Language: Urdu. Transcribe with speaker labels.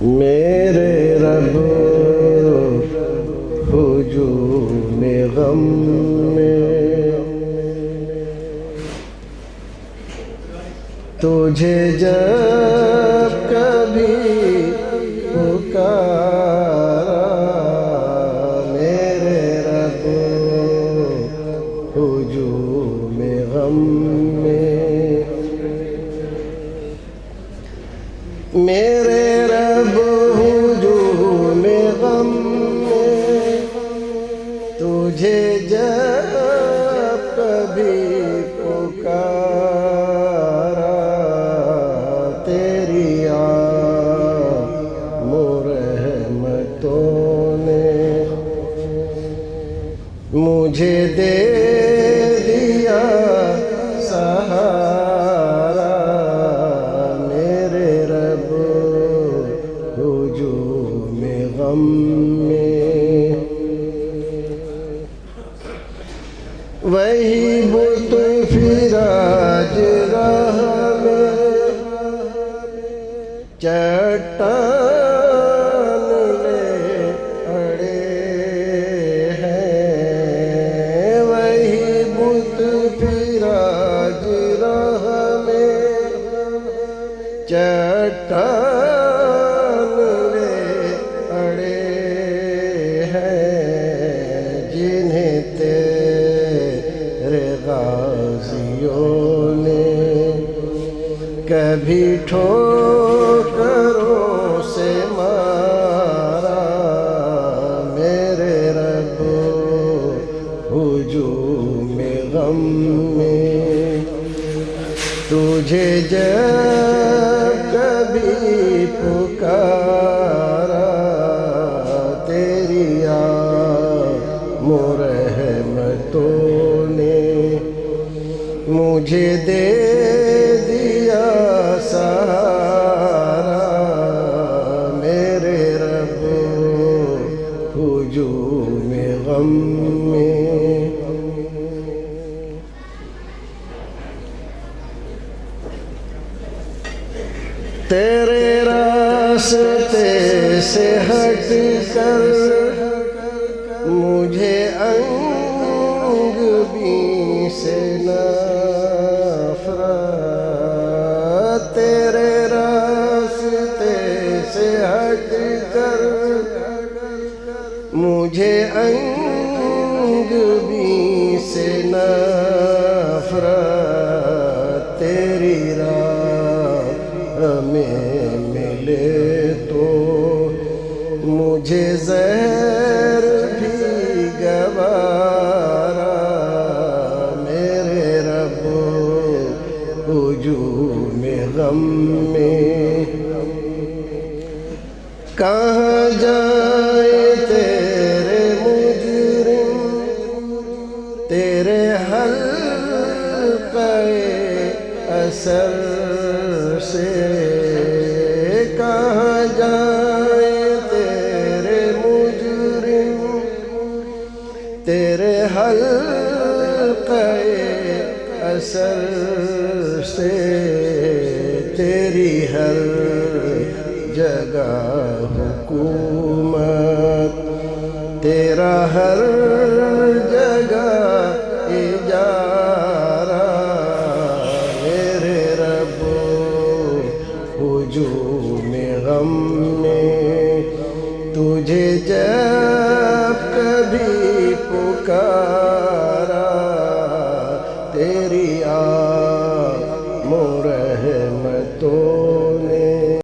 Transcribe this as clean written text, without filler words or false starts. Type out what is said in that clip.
Speaker 1: میرے رب ہجوم غم میں تجھے جب کبھی پکارا، میرے رب ہجوم غم میں، میرے رب ہجوم غم میں تجھے جب کبھی پکارا، تیری عام رحمتوں نے مجھے دے دیا سہارا، میرے رب ہجوم غم میں، وہی بت فراج راہ میں چٹان لے اڑے ہیں، وہی بت فراج راہ میں چٹان لے اڑے ہیں، جنہیں تیرے غازیوں نے کبھی ٹھوکروں سے مارا، میرے رب ہجوم غم میں تجھے جب کبھی پکارا، تیری عام رحمتوں نے مجھے دے دیا سہارا، میرے رب ہجوم غم میں، تیرے راستے سے ہٹ کر مجھے انگ بھی سے نفرت، تیرے راستے سے ہٹ کر مجھے انگ بھی سے نفرت، تیری راہ میں ملے تو مجھے زہر بھی گوارا، میرے رب ہجوم غم میں، کہاں جائے تیرے مجرم تیرے حلقہ اثر سے، کہاں جائے تیرے مجرم تیرے حلقہ اثر سے، تیری ہر جگہ حکومت، تیرا ہر جگہ اجارہ، میرے رب ہجوم غم میں تجھے جب کبھی پکارا،